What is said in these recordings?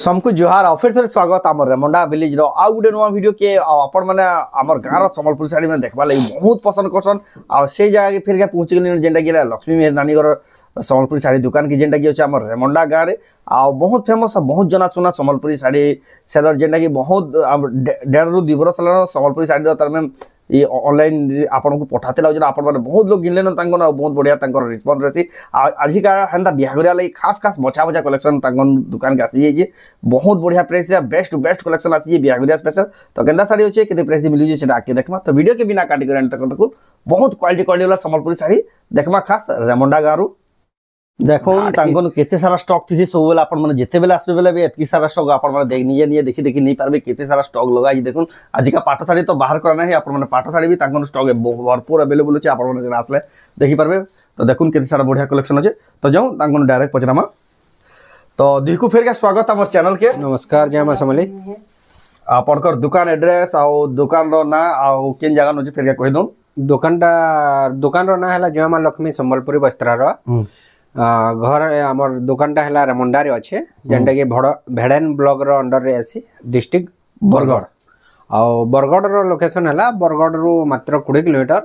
सबको जुहार और फिर से स्वागत आम रेमुंडा विलेज आउ गोटे नुआ वीडियो के आपण मैंने आम गाँव सम्बलपुर साड़ी मैंने देखा लगे बहुत पसंद करसन आ से जगह के फिर पहुँच गए जेनटा कि लक्ष्मी मेहर नानी घर सम्बलपुरी साड़ी दुकान की जेनटा कि अच्छे आम रेमुंडा गाँव में आ बहुत फेमस बहुत जना सुना सम्बलपुरी साड़ी सेलर जेनटा कि बहुत 1.5 ରୁ 2 बरस सम्बलपुरी साड़ी तार में ये ऑनलाइन आपन को पठाते लगे आपण मैंने बहुत लोग गिनले बहुत बढ़िया रिस्पॉन्स रही आज का हेन्ता बिहागरिया लगी खास खास बछा बछा कलेक्शन दुकान के आसी जाइए बहुत बढ़िया price best to best collection आसी बिहागरिया स्पेशल तो केन्दा साड़ी अच्छे के प्राइस मिलूँ से आके देखमा तो वीडियो के बिना काटी कर बहुत क्वालिटी वाला सम्बलपुरी साड़ी देखमा खास रेमुंडा गाँव देखो केते सारा स्टॉक थी सब बेले आपण माने जेते बेले आसबे बेले भी एतकी सारा स्टॉक आपण माने देख निजे निजे देखि देखि नहीं पारबे केते सारा स्टॉक लगा देखो आज का पाट साड़ी तो बाहर करना है आपण माने पाट साड़ी भी तांकन स्टॉक भरपूर अवेलेबल अछि आपण माने आसले देखि पारबे तो देखुन केते सारा बढ़िया कलेक्शन अछि तो जाऊ तांकन डायरेक्ट पचरामा तो दिखु फेर के स्वागत हमर चैनल के नमस्कार जय मां समली आपनकर दुकान एड्रेस आ दुकान रो ना आ केन जगह न फेर के कहि दो दुकान रो ना हला जय मां लक्ष्मी संबलपुरी वस्त्रा रो घर आमर दुकानटा है रेमुंडा रे अच्छे जेनटा कि भेड़ेन ब्लॉक रो अंडर रे आसी डिस्ट्रिक्ट बरगढ़ आउ बरगढ़ रो लोकेशन है बरगढ़ रु मात्र 20 किलोमीटर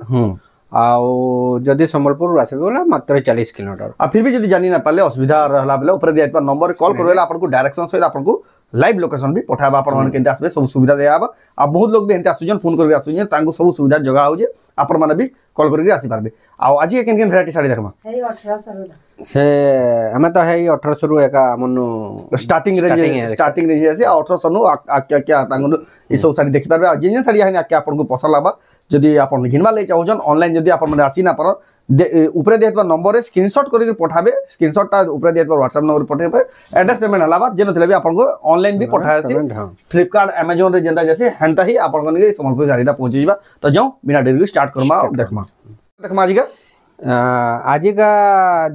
आउ जदि संबलपुर आसबे बोला मात्र 40 किलोमीटर आ फिर भी जदि जानी ना पाले असुविधा रहला बेले ऊपर दिया नंबर कॉल करवेला आपन को डायरेक्शन सहित आपन को लाइव लोकेशन भी पठाबा आपण मन केनते आसबे सब सुविधा देयाबा आ बहुत लोग भी हेनते आसुजन फोन करबे आसुजन तांको सब सुविधा जगह हो जे आपण माने भी कॉल करके आसी पारबे आ आज के केन वैरायटी साड़ी देखमा हे 1800 से हमें तो है 1800 रु एका मनु स्टार्टिंग रेंज আছে 1800 नु क्या तांगनु ई सब साड़ी देखि पारबे आ जेन साड़ी है आके आपन को पसंद लाबा जदि आपन घिनवा ले चाहउजन ऑनलाइन जदि आपन माने आसी ना पर ऊपर दिया नंबर रे स्क्रीनशॉट करके पठाबे स्क्रीनशॉट ऊपर दिया व्हाट्सएप नंबर पठेबे एड्रेस पेमेंट हलाबा जेन थले भी आपन को ऑनलाइन भी पठाए फ्लिपकार्ट अमेज़न रे जेंदा जैसे हेंता ही आपन को के सम्बलपुर साड़ीटा पहुंच जीवा तो जाऊ बिना देरी स्टार्ट करमा देखमा आज का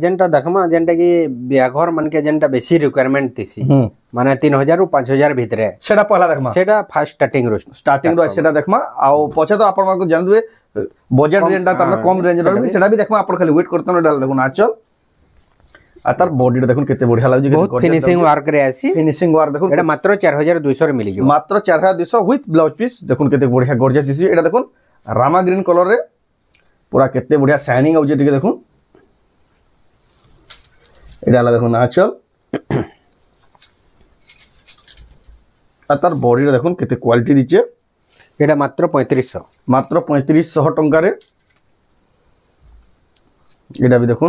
जेनटा देखमा जेनटा कि बियाघर मन के जेनटा बेसी रिक्वायरमेंट थिसी माने 3000 रु 5000 भितरे सेटा पहला देखमा सेटा फर्स्ट स्टार्टिंग रो सेटा देखमा आ पछे तो आपन को जान दुए बजट रेंज तमे कम रेंज रो सेटा भी देखमा आपन खाली वेट करतन डाल देखो आचल आ तार बॉडी देखो केते बढ़िया लागु बहुत फिनिशिंग वर्क रे आसी फिनिशिंग वर्क देखो एटा मात्र 4200 रे मिली जो मात्र 4200 विथ ब्लाउज पीस देखो केते बढ़िया गॉर्जियस दिसी एटा देखो रामा ग्रीन कलर रे पूरा केते बढ़िया शाइनिंग आउजे टिके देखो एटा ला देखो आचल आ तार बॉडी रे देखो केते क्वालिटी दिचे एटा मात्र 3500 टंका रे एटा भी देखो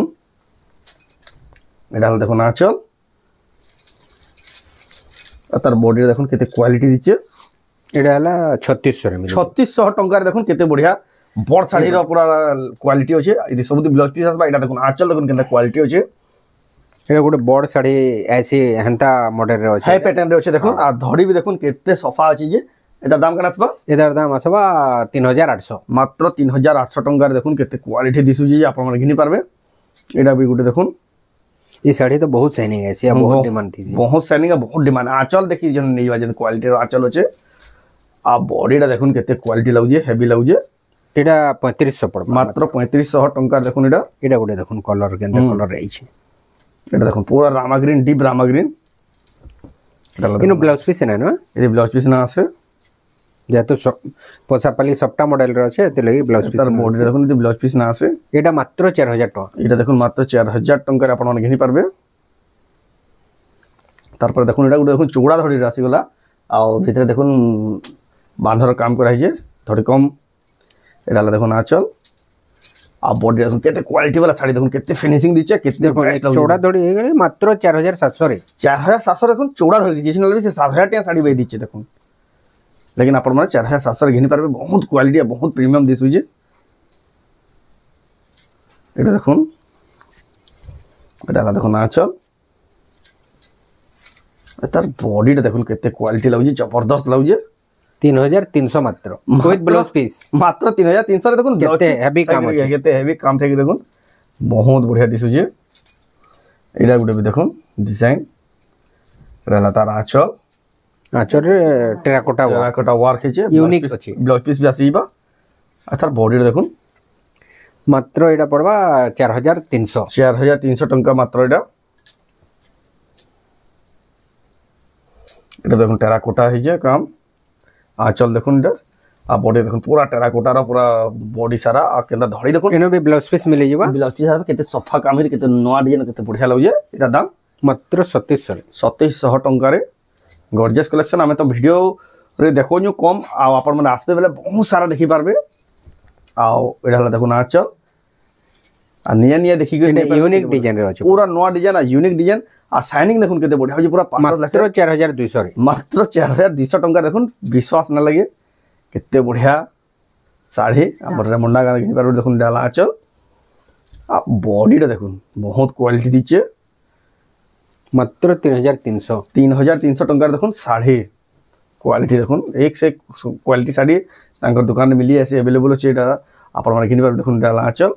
एटा देखो नाचल तार बॉडी रे देखो केते क्वालिटी दिचे एटा हला 3600 रे मिले 3600 टंका रे देखो केते बढ़िया बड़ साड़ी रो पूरा क्वालिटी होचे इदि सब ब्लाउज पीस आसबा एटा देखो आंचल देखो केते क्वालिटी होचे एटा गोटे बड़ साड़ी ऐसी हेंता मॉडल रे होचे हाई पैटर्न रे होचे देखो आ धड़ी भी देखो केते सफा अछि जे एटा दाम कना आसबा एदार दाम आसबा 3800 मात्र 3800 टंका रे देखो केते क्वालिटी दिसु जे आपन मन घिनि पारबे एटा भी गोटे देखो ई साड़ी तो बहुत शाइनिंग है ऐसी बहुत डिमांड थी बहुत शाइनिंग है बहुत डिमांड आंचल देखि जन नै बाजे क्वालिटी रो आंचल होचे आ बॉडीटा देखो केते क्वालिटी लाउजे हेवी लाउजे एटा 3500 पड़ मात्र 3500 टंका देखो एटा गोटे देखो कलर केंदा कलर रही छै एटा देखो पूरा rama green deep rama green इनो ब्लाउज पीस ना ना ए ब्लाउज पीस ना आसे जेतु पोसापाली सप्टा मॉडल रे छै एते लगी ब्लाउज पीस बॉडी देखो नि ब्लाउज पीस ना आसे एटा मात्र 4000 टका एटा देखो मात्र 4000 टंका रे आपण मन घेनी पारबे तार पर देखो एटा गोटे देखो चौड़ा धड़ी रासी गला आ भीतर देखो बांधर काम कराई जे थोड़ी कम एटा देखो नाचल आ बॉडी देखो केते क्वालिटी वाला साड़ी देखो केते फिनिशिंग दिचे केते चौड़ा धड़ी हे गेले मात्र 4700 रे 4700 देखो चौड़ा धड़ी दिचे नले भी से 7000 टिया साड़ी बे दिचे देखो लेकिन आपण माने 4700 घेनी पारबे बहुत क्वालिटी है बहुत प्रीमियम दिसु जे एटा देखो एटा देखो नाचल तार बॉडी देखो केते क्वालिटी लाउजे जबरदस्त लाउजे 3300 मात्र विथ ब्लाउज पीस मात्र 3300 रे देखो केते हेवी काम अछि केते हेवी काम थे देखो बहुत बढ़िया दिसु जे एटा गुटे भी देखो डिजाइन रहला तार आंचल रे टेराकोटा वर्क है यूनिक अछि ब्लाउज पीस भी आसीबा आ तार बॉडी देखो मात्र एटा पड़बा 4300 टंका मात्र एटा এটা দেখুন টেরাকোটা হয়েছে কাম আঁচল দেখুন এটা আর বডি দেখুন পুরা টেরাকোটার পুরা বডি সারা আর কেনটা ধড়ি দেখুন এনো বি ব্লাউজ পিস মিলি ଯିବ ব্লাউজ পিস হিসাবে কেতে সফা কাম হয়ে কেতে নয়া ডিজাইন কেতে বঢ়িয়া লাগুছে এটা দাম মাত্র 2700 ଟଙ୍କାରେ ଗର୍ଜିୟସ୍ କଲେକ୍ସନ୍ ଆମେ ତ ଭିଡ଼ିଓରେ ଦେଖଉଛୁ କମ୍ ଆଉ ଆପଣମାନେ ଆସିବେ ବେଲେ ବହୁତ ସାରା ଦେଖିପାରିବେ ଆଉ ଏଇଟା ହେଲା ଦେଖୁନ ଆଞ୍ଚଲ ଆଉ ନିଆ ଦେଖିକି यूनिक डिजाइन रे अछि ପୁରା ନୂଆ ଡିଜାଇନ ଆଉ ୟୁନିକ୍ ଡିଜାଇନ ଆଉ ସାଇନିଂ ଦେଖୁନ କେତେ ବଢିଆ ହଉଛି ପୁରା ମାତ୍ର 4200 ରେ ମାତ୍ର 4200 ଟଙ୍କା ଦେଖୁନ ବିଶ୍ୱାସ ନ ଲାଗେ କେତେ ବଢିଆ ଶାଢ଼ୀ ଆମର ରେମଣ୍ଡା ଗାଁ ଘିନିପାରିବେ ଦେଖୁନ ଡାଲା ଆଞ୍ଚଲ ଆଉ ବଡିଟା ଦେଖୁନ ବହୁତ କ୍ୱାଲିଟି ଦେଇଛେ मात्र 3300 ଟଙ୍କାରେ ଦେଖୁନ ଶାଢ଼ୀ କ୍ୱାଲିଟି ଦେଖୁନ ଏକ ସେ କ୍ୱାଲିଟି ଶାଢ଼ୀ ତାଙ୍କର ଦୋକାନରେ ମିଲି ଆସି ଆଭେଲେବଲ୍ ଅଛି ଏଇଟା ଆପଣମାନେ କିଣିପାରିବେ ଦେଖୁନ ଡାଲା ଆଞ୍ଚଲ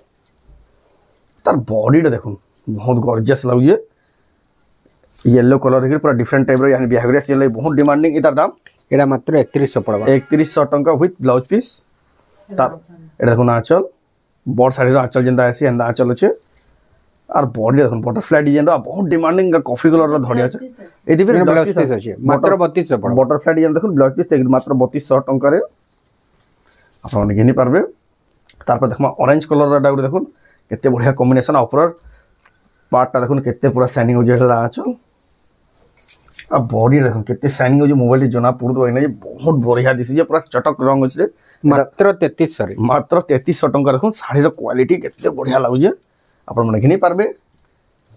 ତାର ବଡିଟା ଦେଖୁନ ବହୁତ ଗର୍ଜିୟସ୍ ଲାଗୁଛି येलो कलर ହେଇକି ପୁରା ଡିଫରେଣ୍ଟ ଟାଇପ୍ର यानी ବିହାଘରିଆ ସିଏ ଲାଗି ବହୁତ ଡିମାଣ୍ଡିଂ ଏଟାର ଦାମ ଏଟା ମାତ୍ର 3100 ପଡବା 3100 ଟଙ୍କା ୱିଥ୍ ବ୍ଲାଉଜ ପିସ୍ ତାର ଏଟା ଦେଖୁନ ଆଞ୍ଚଲ ବଡ଼ ଶାଢ଼ୀର ଆଞ୍ଚଲ ଯେନ୍ତା ଆସି ଏନ୍ତା ଆଞ୍ଚଲ ଅଛି আর বডি দেখুন বটরফ্লাই ডিজাইন বহুত ডিমান্ডিং কফি কলর ধরি আছে এটি ব্লাউজ পিস আছে মাত্র 3200 পড়া বটরফ্লাই ডিজাইন দেখুন ব্লাউজ পিস মাত্র 3200 টঙ্কারে আপনারা ঘিনি পারবে তারপর দেখুন অরেঞ্জ কলরটা গুলো দেখুন কেতে বঢ়িয়া কম্বিনেশন উপর পার্টটা দেখুন কেতে পুরা শাইনিং হয়ে যেটা আঁচল আর বডি দেখুন কেতে শাইনিং হয়ে মোবাইল জনা পড়ুতো এনে বহুত বঢ়িয়া দিছে যে পুরা চটক রং আছে মাত্র 3300 রে মাত্র 3300 টঙ্কা দেখুন শাড়ির কোয়ালিটি কেতে বঢ়িয়া লাগুছে আপনারা ঘিনি পারবে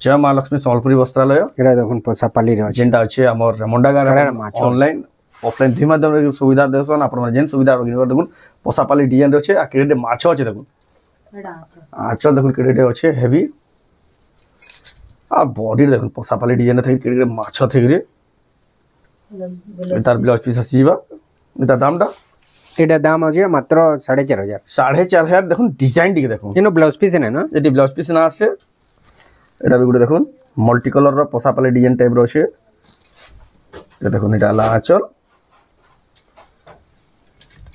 জয় মা লক্ষ্মী সম্বলপুরী বস্ত্রালয় এটা দেখুন পছাপালি রে যেটা আছে আমার রেমন্ডা গাঁরে অনলাইন অফলাইন দুই মাধ্যমে সুবিধা দেখুন আপনারা যেন সুবিধা দেখুন পছাপালি ডিজাইন আছে আর ক্রেডিটে মাছ আছে দেখুন আঁচল দেখুন ক্রেডিটে আছে হেভি আর বডি দেখুন পছাপালি ডিজাইন থেকে ক্রেডিটে মাছ থেকে তার ব্লাউজ পিস আসিবা এটার দামটা এটা দাম আছে মাত্র 4500 4500 দেখুন ডিজাইন টিকে দেখুন কিন্তু ব্লাউজ পিস না না এটি ব্লাউজ পিস না আছে এটা বি গুলো দেখুন মাল্টি কলর র পছাপালি ডিজাইন টাইপ র আছে এটা দেখুন এটা আলা আঁচল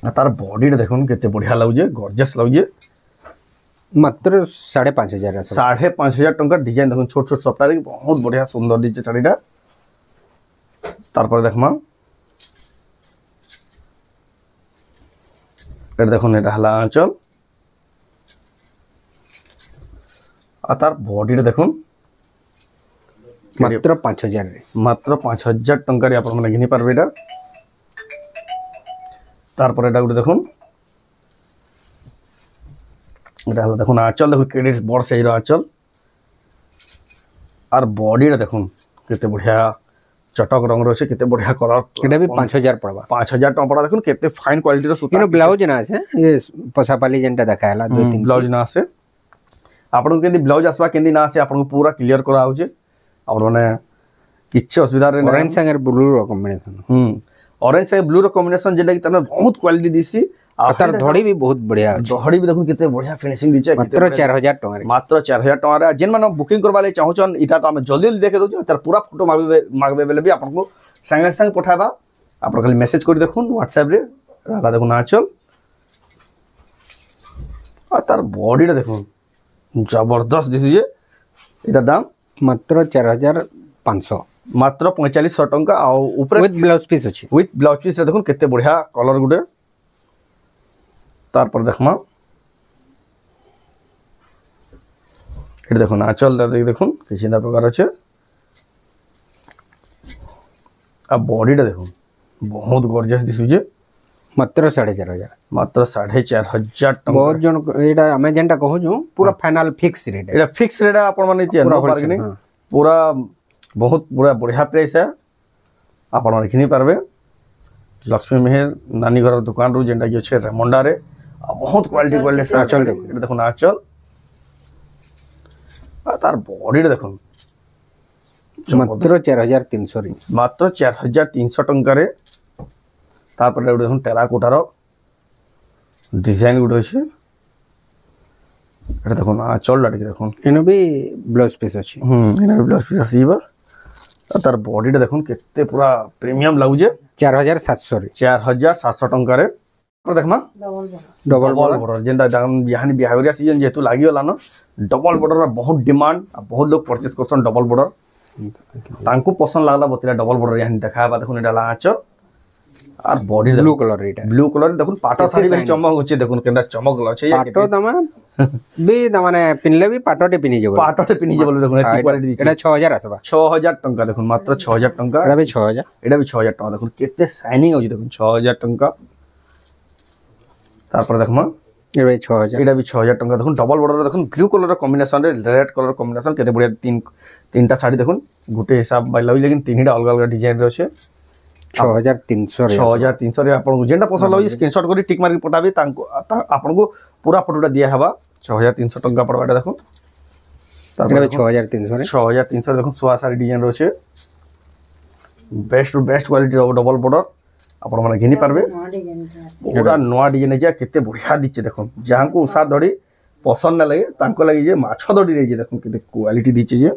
আর তার বডিটা দেখুন কেতে বঢ়িয়া লাগুছে গর্জিয়াস লাগুছে মাত্র 5500 আছে 5500 টাকা ডিজাইন দেখুন ছোট ছোট সপ্তাহে বহুত বঢ়িয়া সুন্দর দিচ্ছে শাড়িটা তারপরে দেখমা এটা দেখুন এটা হলা আঁচল আর তার বডিটা দেখুন মাত্র 5000 রে মাত্র 5000 টাকারে আপনারা ঘিনি পারবে এটা তারপরে এটা গুলো দেখুন এটা হলো দেখুন আঁচল দেখুন ক্রেডিট বড় সাইজের আঁচল আর বডিটা দেখুন কেতে বঢ়িয়া চটক রঙর আছে কেতে বঢ়িয়া কলর এটা বি 5000 পড়বা 5000 টাকা পড়া দেখুন কেতে ফাইন কোয়ালিটির সুতা কিন্তু ব্লাউজ না আছে এই পছাপালি যেটা দেখাইলা দুই তিন ব্লাউজ না আছে আপনাকে কেদি ব্লাউজ আসবা কেদি না আছে আপনাকে পুরা ক্লিয়ার করা হচ্ছে আপন মানে কিচ্ছু অসুবিধা রে অরেঞ্জ সঙ্গে ব্লু র কম্বিনেশন অরেঞ্জ সঙ্গে ব্লু র কম্বিনেশন যেটা কি তার বহুত কোয়ালিটি দিছি আর তার ধড়ি বি বহুত বঢ়িয়া আছে ধড়ি বি দেখুন কেতে বঢ়িয়া ফিনিশিং দিছে মাত্র 4000 টাকা রে মাত্র 4000 টাকা রে যেন মানে বুকিং করবা লাগে চাহুছন ইটা তো আমি জলদি দেখে দઉં তার পুরা ফটো মাগবে বেলে বি আপনাকে সঙ্গে সঙ্গে পঠাবা আপন খালি মেসেজ করে দেখুন WhatsApp রে রালা দেখুন আঁচল আর তার বডিটা দেখুন জবরদস্ত দিছে যে এটা দাম মাত্র 4500 মাত্র 4500 টাকা আর উপরে উইথ ব্লাউজ পিস আছে উইথ ব্লাউজ পিস দেখুন কেতে বঢ়িয়া কলর গুটে তারপর দেখমা এটা দেখুন আঁচলটা দেখুন কিছু না প্রকার আছে আর বডিটা দেখুন বহুত গর্জিয়াস দিশুছে মাত্র 4500 মাত্র 4500 টাকা বহুত জন এটা আমি যেটা কহুছু পুরা ফাইনাল ফিক্স রেট এটা ফিক্স রেট আপন মানে নো বার্গেনিং পুরা বহুত পুরা বঢ়িয়া প্রাইস है আপন মানে কিনি পারবে লক্ষ্মী মেহের নানি ঘর দোকান রু যেটা কি আছে রেমন্ডা রে বহুত কোয়ালিটি আঁচল দেখুন এটা দেখুন আঁচল আর তার বডিটা দেখুন মাত্র 4300 রে মাত্র 4300 টাকারে তারপরে এটা দেখুন টেরাকোটার ডিজাইন গুলো আছে এটা দেখুন আঁচলটা দেখুন এনো বি ব্লাউজ পিস আছে এনে ব্লাউজ পিস আসিবা আর তার বডিটা দেখুন কেতে পুরা প্রিমিয়াম লাগুছে 4700 রে 4700 টাকারে देखमा डबल बॉर्डर जेंदा बिहानी बिहावरिया सीजन जेतु लागि होला न डबल बॉर्डर बहुत डिमांड बहुत लोग परचेस करसन डबल बॉर्डर तांको पसंद लागला बतिला डबल बॉर्डर यानी देखाबा देखुन एटा आंचल और बॉडी ब्लू कलर एटा ब्लू कलर देखुन पाटो साड़ी में चमक होचे देखुन केनदा चमक लछे पाटो तमा भी तमाने पिनले भी पाटोटे पिनी जेबो पाटोटे पिनी जेबो देखुन एटी क्वालिटी दिछ एटा 6000 आसबा 6000 टंका देखुन मात्र 6000 टंका एटा भी 6000 एटा भी 6000 टंका देखुन केते शाइनिंग होची देखुन 6000 टंका तापर देखमा एटा भी 6000 एटा भी 6000 टंका देखुन डबल बॉर्डर देखुन ब्लू कलर कॉम्बिनेशन रे रेड कलर कॉम्बिनेशन केते बढ़िया तीनटा साड़ी देखुन गुटे हिसाब बाइला लेकिन तीनटा अलग अलग डिजाइन रे अछि 6300 रे 6300 रे आपन जेंटा पसंद लागै स्क्रीनशॉट करी टिक मार्क पटाबी तांको आपन को पूरा फोटोटा दिया हबा 6300 टंका पड़बाटा देखो एटा भी 6300 रे 6300 देखो सोआ सारी डिजाइन रो छे best to best quality double border आपन माने घिनी पारबे पूरा नवा डिजाइन जे केते बढ़िया दिचे देखो जहां को उसा दड़ी पसंद न लगे तांको लागि जे माछो दड़ी रे जे देखो केते क्वालिटी दिचे जे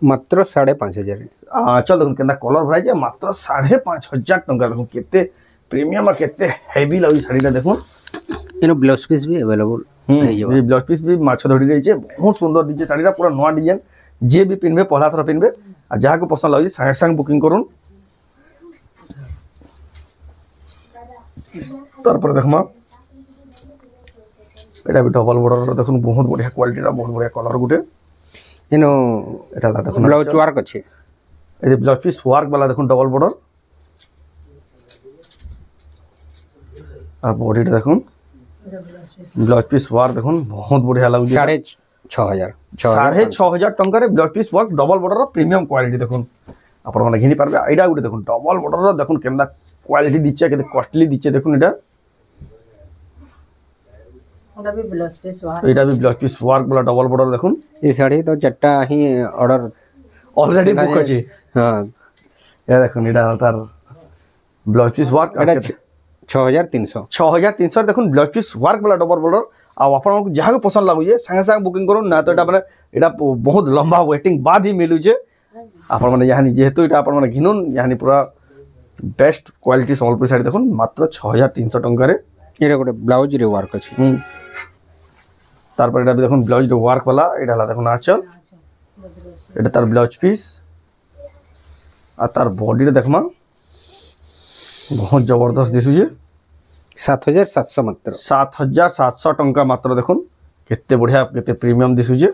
मात्र 5500 चल देखो केंदा कलर भराइ जे मात्र 5500 टंका देखो केते प्रीमियम केते हेवी लगी साड़ीटा देखो इनो ब्लाउज पीस भी अवेलेबल ये ब्लाउज पीस भी माछ धड़ी रही है बहुत सुंदर दीजिए साड़ीटा पूरा नवा डिजाइन जे भी पिनबे पहला थर पिनबे आ जहाँ को पसंद लगी संगे संग बुकिंग करूँ तार पर देखमा एटा भी डबल बॉर्डर देखुन बहुत बढ़िया क्वालिटी रा बहुत बढ़िया कलर गुटे इनो एटा ला देखुन ब्लाउज वर्क अछि ए ब्लाउज पीस वर्क वाला देखुन डबल बॉर्डर आ बॉडीटा देखुन ब्लाउज पीस वर्क देखुन बहुत बढ़िया लागु 6500 6500 टंका रे blouse piece work double border premium quality देखुन आपण माने घिनी पारबे एटा गुटे देखुन डबल बॉर्डर देखुन केनदा क्वालिटी दिचे केते कॉस्टली दिचे देखुन एटा भी ब्लाउज पीस वर्क एटा भी ब्लाउज पीस वर्क वाला डबल बॉर्डर देखुन ए साड़ी तो चट्टा ही ऑर्डर ऑलरेडी बुक अछि हां ये देखुन एटा तार ब्लाउज पीस वर्क एटा 6300 देखुन ब्लाउज पीस वर्क वाला डबल बॉर्डर आ आपण को जहां को पसंद लागु जे संगे संग बुकिंग करू ना तो एटा माने एटा बहुत लंबा वेटिंग बाद ही मिलु जे आपण माने यानी जेहेतु एटा आपण माने घिनुन यानी पूरा बेस्ट क्वालिटी संबलपुर साड़ी देखुन मात्र 6300 टंका रे एटा गोटे ब्लाउज रे वर्क अछि तार पर एटा भी देखुन ब्लाउज रे वर्क वाला एटा ला देखुन आचल एटा तार ब्लाउज पीस आ तार बॉडी रे देखमा बहुत जबरदस्त दिसु जे 7700 मात्र 7700 टंका मात्र देखुन केते बढ़िया केते प्रीमियम दिसु जे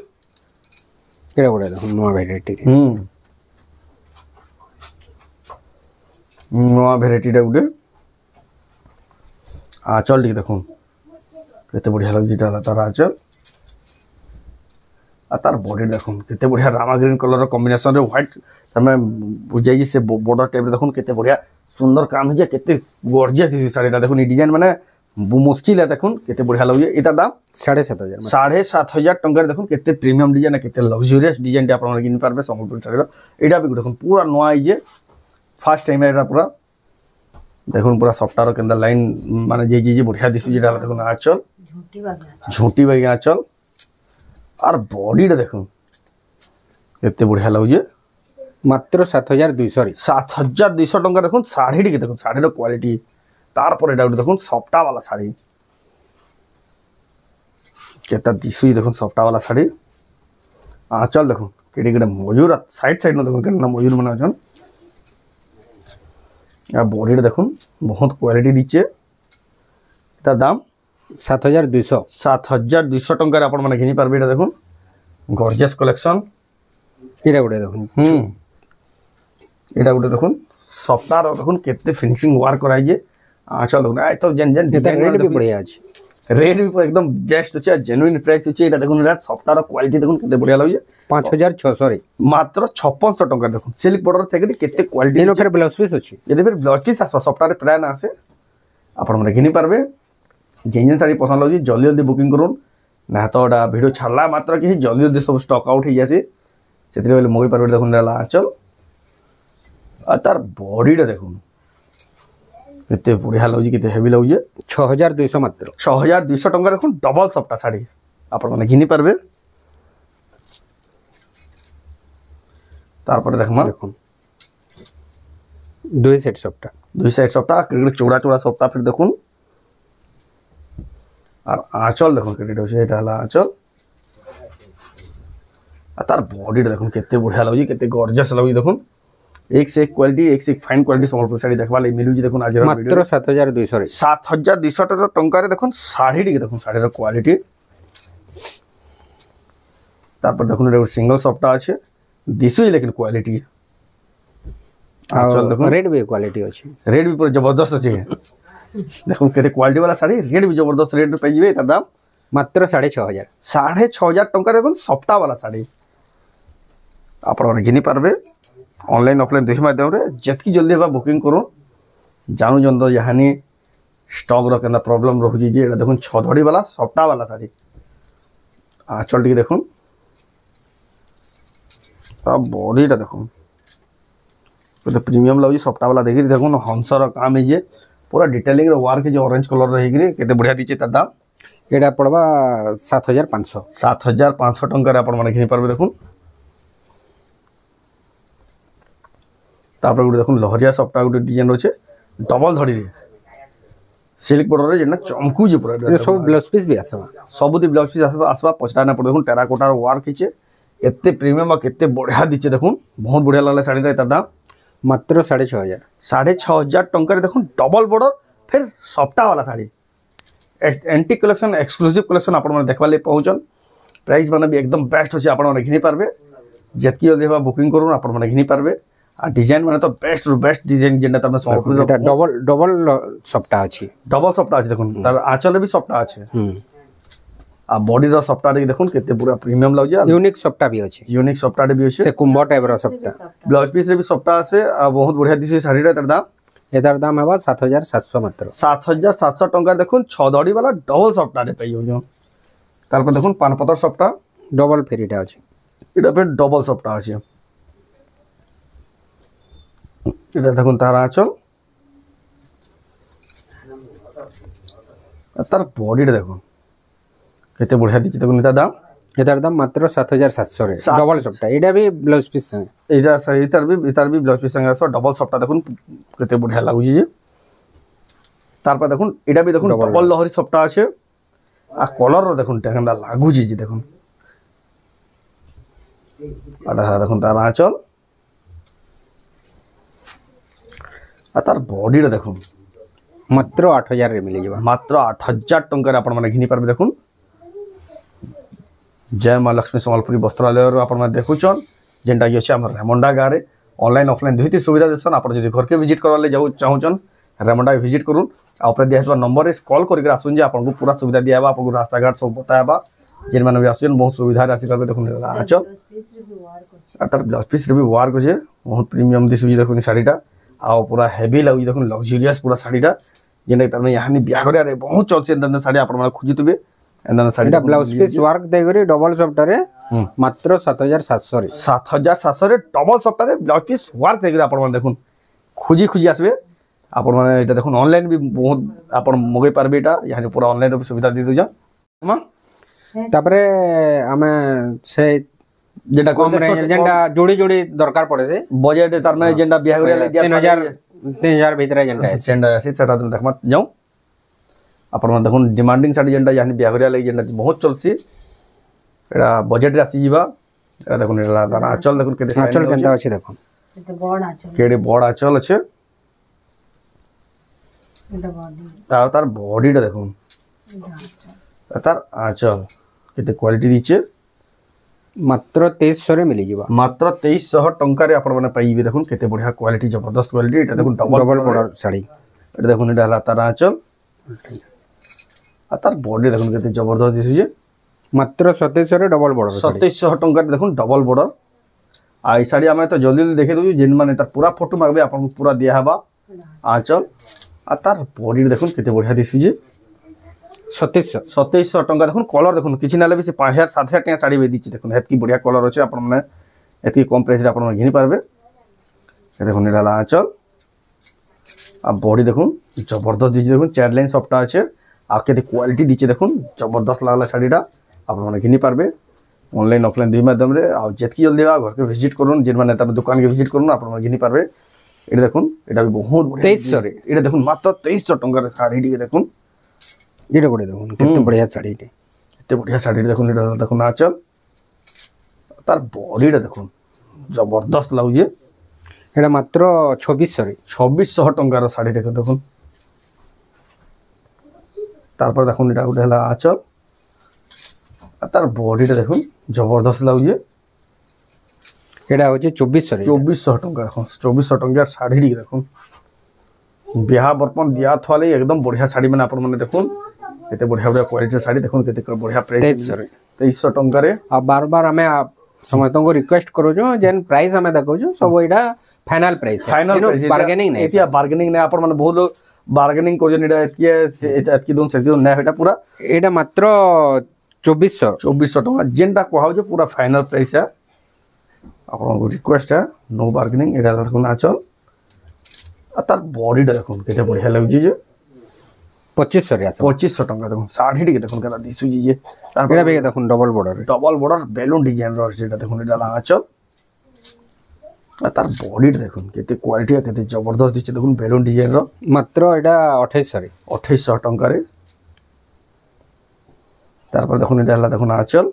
केड़ा गोटे देखुन नवा वैरायटी रे नवा वैरायटी रे गुटे आचल टिक देखुन केते बढ़िया लग जिटा तार आचल आ तार बॉडी देखुन केते बढ़िया रामा ग्रीन कलर कॉम्बिनेशन रे व्हाइट तमे बुझाई से बॉर्डर टाइप देखुन केते बढ़िया सुंदर काम है केते गॉर्जियस दिस साड़ीटा देखुन ई डिजाइन माने मुश्किल है देखुन केते बढ़िया लगे एटा दाम 7500 टंका देखुन केते प्रीमियम डिजाइन केते लग्जरियस डिजाइन टे आपण किन पारबे संबलपुर साड़ीरा एटा भी देखुन पूरा नवा आई जे फर्स्ट टाइम एटा पूरा देखुन पूरा सफ्टार केंदा लाइन माने जे बढ़िया दिसु जेटा देखुन आचल झूठी बागी आचल और बॉडी रे देखुन केते बढ़िया लगे मात्र 7200 टंका देखुन साड़ी टी देखुन साड़ी क्वालिटी तार पर एटा देखुन सफ्टा वाला साड़ी केता दिसु देखुन सफ्टा वाला साड़ी आंचल देखुन केडी केडे मयूर साइड साइड न देखुन केना मयूर माने अछन या बॉडी रे देखुन बहुत क्वालिटी दिचे तार दाम 7200 टंका रे आपण माने घिनी पारबे एटा देखुन गॉर्जियस कलेक्शन एटा गोटे देखुन एटा गुटे देखुन सफ्टार देखुन केते फिनिशिंग वर्क कराई जे आचल देखुन आइ तो जेन रेट भी बढ़िया अछि रेट भी एकदम बेस्ट अछि जेन्युइन प्राइस अछि एटा देखुन एटा सफ्टार क्वालिटी देखुन केते बढ़िया लगे 5600 रे मात्र 5600 टंका देखुन सिल्क बॉर्डर थेके केते क्वालिटी इनो फेर ब्लाउज पीस अछि यदि फिर ब्लाउज पीस आसबा सफ्टार प्राय ना आसे आपण माने घिनी पारबे जेन साड़ी पसंद लगे जल्दी जल्दी बुकिंग करूँ ना तो एटा वीडियो छाड़ला मात्र कि जल्दी जल्दी सब स्टॉक आउट हो जासी सेतिर बेले मगै पारबे देखुन देला आंचल आ तार बॉडी रे देखुन केते बढ़िया लगे केते हेवी लगे 6200 मात्र 6200 टंका देखुन डबल सफ्टा साड़ी आपण माने घिनी पारबे तार पर देखमा देखुन दुई सेट सफ्टा चौड़ा चौड़ा सफ्टा फिर देखुन और आंचल देखुन केटे होছে এটা হলো आंचल तार बॉडी देखुन केते बढ़िया लगुची केते गॉर्जियस लगुची देखुन एक से एक क्वालिटी एक से एक फाइन क्वालिटी संबलपुर साड़ी देखबा ले मिलुची देखुन आज मात्र 7200 रे 7200 टंका रे देखुन साड़ी टी देखुन साड़ी रो क्वालिटी तापर देखुन रे सिंगल सॉफ्ट আছে दिसुई लेकिन क्वालिटी चल देखो रेट भी क्वालिटी अछि रेट भी पूरा जबरदस्त अछि देखुन केते क्वालिटी वाला साड़ी रेट भी जबरदस्त रेट पे जिवे तार दाम मात्र 6500 6500 टंका देखुन सप्ताह वाला साड़ी आपण घिनी पारबे ऑनलाइन ऑफलाइन दुही माध्यम रे जतकी जल्दी बा बुकिंग करू जानू जन तो यानी स्टॉक रो केना प्रॉब्लम रहउजी जे एटा देखुन 6 धड़ी वाला सप्ताह वाला साड़ी आचल टी देखुन ता बॉडीटा देखुन तो प्रीमियम लगुची सप्ताह वाला देखि देखुन हंसर काम है जे पूरा डिटेलिंग रो वर्क जे ऑरेंज कलर रही गिरी केते बढ़िया दीचे तार दाम एटा पड़बा 7500 टंका रे आपण माने घिनी पारबे देखुन तापर गुटे देखुन लहरिया सप्ताह गुटे डिजाइन रोचे डबल धड़ी रे सिल्क बॉर्डर रे जेना चमकू जे पूरा ये सब ब्लाउज पीस भी आसबा सबुदी ब्लाउज पीस आसबा पछटा ना पड़ देखुन टेराकोटा रो वर्क हिचे एते प्रीमियम आ केते बढ़िया दीचे देखुन बहुत बढ़िया लागले साड़ी रे तार दाम मात्र 6500 टंका रे देखुन डबल बॉर्डर फिर सप्ताह वाला sari anti collection exclusive collection आपण माने देखबा ले पहुंचन प्राइस माने भी एकदम बेस्ट होचे आपण माने घिनी पारबे जेतकी जल्दी बा बुकिंग करू आपण माने घिनी पारबे आ डिजाइन माने तो बेस्ट डिजाइन जेंडा तमे संपूर्ण एटा डबल सप्ताह अछि डबल सप्ताह अछि देखुन तार आंचल भी सप्ताह अछि आ बॉडी रो सप्ताह रे देखुन केते पूरा प्रीमियम लागजे यूनिक सप्ताह भी अछि यूनिक सप्ताह रे भी अछि से कुंभ टाइप रो सप्ताह ब्लाउज पीस रे भी सप्ताह আছে आ बहुत बढ़िया दिसे साड़ी रे तार दाम एदार दाम हेबा 7700 मात्र 7700 टंका देखुन 6 धड़ी वाला डबल सप्ताह रे पई हो तार पर देखुन पानपतर सप्ताह डबल फेरीटा अछि एटा पे डबल सप्ताह अछि एटा देखुन तार आंचल तार बॉडी रे देखुन केते बढ़िया दिछि देखुन एटा दाम एदार दाम मात्र 7700 रे डबल सप्ताह एटा भी ब्लाउज पीस संगे एटा सही इतार भी ब्लाउज पीस संगे आसो डबल सप्ताह देखुन केते बढ़िया लागुछि जे तार पर देखुन एटा भी देखुन डबल लहरी सप्ताह আছে आ कलर रो देखुन केना लागुछि जे देखुन आटा देखुन तार आंचल आ तार बॉडी रे देखुन मात्र 8000 रे मिली जबा मात्र 8000 टंका रे आपण माने घिनी पारबे देखुन जय मां लक्ष्मी संबलपुरी वस्त्रालय रो आपण माने देखुचन जेंटा कि अछि हमर रेमंडा गाँ रे ऑनलाइन ऑफलाइन दुईटी सुविधा देसन आपण जदि घर के विजिट करवाले जाऊ चाहूचन रेमंडा विजिट करूँ आपरे दिया नंबर रे कॉल करके आसुन जे आपन को पूरा सुविधा दियाबा आपन को रास्ता घाट सब बतायाबा जेन माने भी आसुन बहुत सुविधा राशि करबे देखुन आंचल तार ब्लाउज पीस रे भी वर्क होचे बहुत प्रीमियम दिसुजी देखुन साड़ीटा आ पूरा हेवी लागुची देखुन लग्जरियस पूरा साड़ीटा जेने तार यानी बियाह करे रे बहुत चलसे एंदा साड़ी आपण माने खोजितबे एंदा साड़ीटा ब्लाउज पीस वर्क देगरी डबल सप्ताह रे मात्र 7700 रे 7700 रे डबल सप्ताह रे ब्लाउज पीस वर्क देगरी आपण माने देखुन खोजी आसबे आपण माने एटा देखुन ऑनलाइन भी बहुत आपण मगै पारबे एटा यानी पूरा ऑनलाइन रो सुविधा दे दोजा हम तापरे हमें से जेटा कम रेंज जेंडा जोड़ी जोड़ी दरकार पड़े से बजट तार में जेंडा बियाह करे ले 3000 भीतर जेंडा है सेंडा से सेटा देखमा जाऊ आपण माने देखुन डिमांडिंग साड़ी जेंडा यानी बियाह करे ले जेंडा बहुत चलसी एटा बजट रे आसी जीवा एटा देखुन एला तार आंचल देखुन केते आंचल केंदा अछि देखुन एते बड़ आचल केडे बड़ आंचल अछि एते बॉडी तार बॉडी टा देखुन तार आंचल केते क्वालिटी दिचे मात्र 2300 रे मिली जीवा मात्र 2300 टंका रे आपण माने पाइबे देखुन केते बढ़िया क्वालिटी जबरदस्त क्वालिटी एटा देखुन डबल बॉर्डर साड़ी एटा देखुन एटा हला तार आंचल आ तार बॉडी देखुन केते जबरदस्त दिसु जे मात्र 2700 रे डबल बॉर्डर 2700 टंका रे देखुन डबल बॉर्डर आ ई साड़ी हमें तो जल्दी जल्दी देखे दउ जेन माने तार पूरा फोटो मागबे आपण पूरा दिया हबा आंचल आ तार बॉडी देखुन केते बढ़िया दिसु जे 2700 टंका देखुन कलर देखुन किछि नाले भी से 5000 7000 टका साड़ी बे दिछि देखुन हेतकी बढ़िया कलर अछि आपण माने एतकी कम प्राइस रे आपण माने घिनि पारबे ए देखुन एला आंचल आ बॉडी देखुन जबरदस्त दिछि देखुन चार लाइन सफ्टा अछि आ केते क्वालिटी दिछि देखुन जबरदस्त लागला साड़ीटा आपण माने घिनि पारबे ऑनलाइन ऑफलाइन दुई माध्यम रे आ जेतकी जल्दी बा घर के विजिट करूँ जेन माने तब दुकान के विजिट करूँ आपण माने घिनि पारबे एटा देखुन एटा भी बहुत बढ़िया 2300 रे एटा देखुन मात्र 2300 टंका रे साड़ी टी देखुन एटा कोडे देखुन केते बढ़िया साड़ी टी एते बढ़िया साड़ी देखुन एटा देखुन आंचल तार बॉडीटा देखो जबरदस्त लागे এটা মাত্র 2600 রে 2600 टंकार शाढ़ी देखो तारपर देखो এটা গোটে হলা আঁচল तार बॉडीटा देखो जबरदस्त लागे এটা হচ্ছে 2400 রে 2400 टंका हाँ 2400 टंकार शाढ़ी देखो बिहा बर्पण दिया थले एकदम बढ़िया शाढ़ी मैंने आपण मैंने देखो केते बढ़िया बढ़िया क्वालिटी शाढ़ी देखो केते बढ़िया प्राइस 2300 रे 2300 टंका आ बार बार हमें समस्त को रिक्वेस्ट करो जो जेन प्राइस हमें देखो जो सब एटा फाइनल प्राइस है फाइनल बार्गेनिंग नहीं एतिया बार्गेनिंग नै आपण माने बहुत लोग बार्गेनिंग कर जन एतकी दोन सेती नै हेटा पूरा एटा मात्र 2400 टंका जेनटा कहौ जे पूरा फाइनल प्राइस है आपण को रिक्वेस्ट है नो बार्गेनिंग एटा देखो ना चल आ तार बॉडीटा देखो केते बढ़िया लागै जे 2500 रे 2500 टंका देखो साड़ी टिके देखो केला दिसु जे तार एटा भी देखो डबल बॉर्डर बैलून डिजाइन रो सेटा देखो एटा ला चल आ तार बॉडीटा देखो केते क्वालिटी केते जबरदस्त दिस देखो बैलून डिजाइन रो मात्र एटा 2800 रे 2800 टंका रे तारपर देखो एटा हला देखो आंचल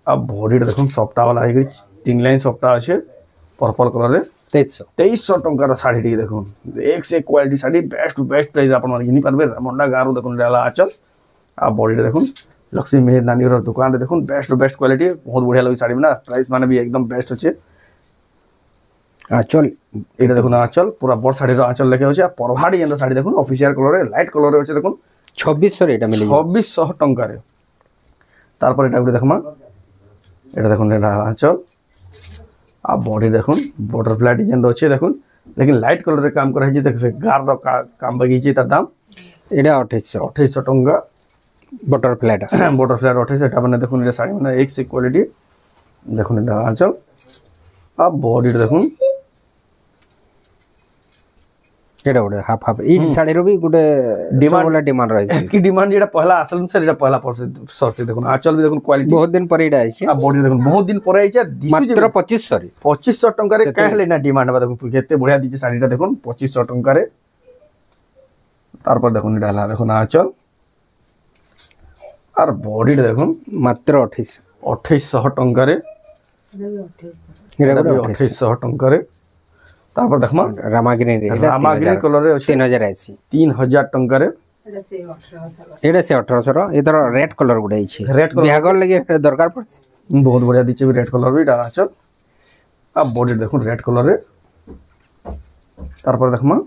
अब बॉडीटा देखो सॉफ्टा वाला है तीन लाइन सॉफ्टा আছে पर्पल कलर रे 2300 टंकार शाढ़ी टी देखो एक से quality sari best to best price आपण माने घिनी पारबे रेमंडा गारो देखो डाला आचल आ बॉडीटा देखो लक्ष्मी मेहर नानी रो दुकान रे देखो बेस्ट टू बेस्ट क्वालिटी बहुत बढ़िया लगी शाढ़ी ना प्राइस माने भी एकदम बेस्ट होचे आंचल एटा देखो आंचल पूरा बड़ शाढ़ी रो आंचल लेके होचे परभाडी जेन शाढ़ी देखो ऑफिशियल कलर रे लाइट कलर रे होचे देखो 2600 रे एटा मिले 2600 टंका रे तारपर एटा गुटे देखमा एटा देखो एटा आंचल आ बॉडी देखो बटरफ्लाई डिजाइन अच्छे देखो लेकिन लाइट कलर रे काम करा है देख गार रो काम बगीचे तार दाम एटा 2800 टंका बटरफ्लाई 2800 एटा माने देखो ए साड़ी माने एक से क्वालिटी देखो एटा आंचल आ बॉडी देखो एटा गोटे हाफ हाफ ई साड़ी रो भी गोटे डिमांड रही की डिमांड जेटा पहला असल से एटा पहला सस्ते देखो आंचल भी देखो क्वालिटी बहुत दिन पर एटा आइछ आ बॉडी देखो बहुत दिन पर आइछ मात्र 2500 रे 2500 टंका रे कहले ना डिमांड बा देखो केते बढ़िया दिजे साड़ीटा देखो 2500 टंका रे तारपर देखो एटा हला देखो आंचल और बॉडी देखो मात्र 2800 टंका रे एटा 2800 टंका रे तारपर देखमा रामाग्रीन कलर रे 3000 टंका रे एटा से 1800 रो इधर रेड कलर गुडे अछि रेड कलर बिहागर लगे दरकार पड़छ बहुत बढ़िया दिचे भी रेड कलर भी डाला चल अब बॉडी देखो रेड कलर रे तारपर देखमा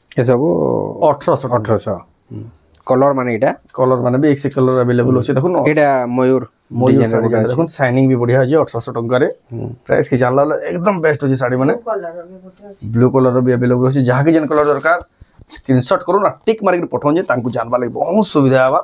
ए सब 1800 कलर माने एटा कलर माने भी एक से कलर अवेलेबल होचे देखो एटा मयूर डिजाइन देखो शाइनिंग भी बढ़िया है 1800 टंका रे प्राइस के जानला एकदम बेस्ट होची साड़ी माने ब्लू कलर भी अवेलेबल होची जहा के जन कलर दरकार स्क्रीनशॉट करू ना टिक मार के पठो जे तांकु जानबा लागि बहुत सुविधा आबा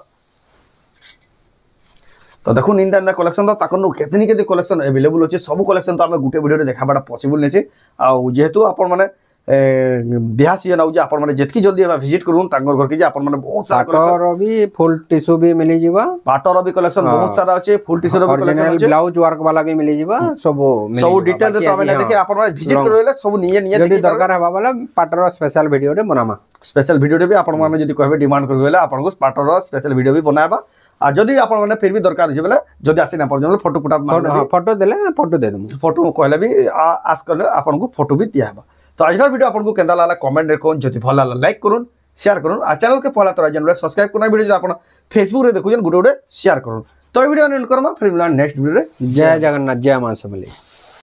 तो देखो निंदा कलेक्शन तो ताकनो केतनी केते कलेक्शन अवेलेबल होची सब कलेक्शन तो हमें गुटे वीडियो रे देखाबाटा पॉसिबल नै छै आ जेहेतु आपण माने बिहा सीजन आउ जे आपण माने जेतकी जल्दी हम विजिट करूं तांगर घर के जे आपण माने बहुत सारा पाटर भी फुल टिश्यू भी मिली जीवा पाटर भी कलेक्शन बहुत सारा अछि फुल टिश्यू रो कलेक्शन अछि ब्लाउज वर्क वाला भी मिली जीवा सब डिटेल रे तो हमें देखे आपण माने विजिट करबेले सब निये जदी दरकार हबा वाला पाटर स्पेशल वीडियो रे बनामा स्पेशल वीडियो रे भी आपण माने जदी कहबे डिमांड करबेले आपण को पाटर स्पेशल वीडियो भी बनाबा आ जदी आपण माने फिर भी दरकार छै बेले जदी आसी ना पर फोटो फोटो देले फोटो दे दम फोटो कहले भी आस करले आपण को फोटो भी दियाबा तो आज वीडियो आपको केंदा लाला कमेंट रे कोन जति भला लाइक करूँ शेयर करूँ आ चैनल के पहला तो चैनल सब्सक्राइब करना वीडियो जो आप फेसबुक रे देखुछन गुटे गुटे शेयर करूँ तो वीडियो एंड करमा फिर नेक्स्ट वीडियो रे जय जगन्नाथ जय मां समली।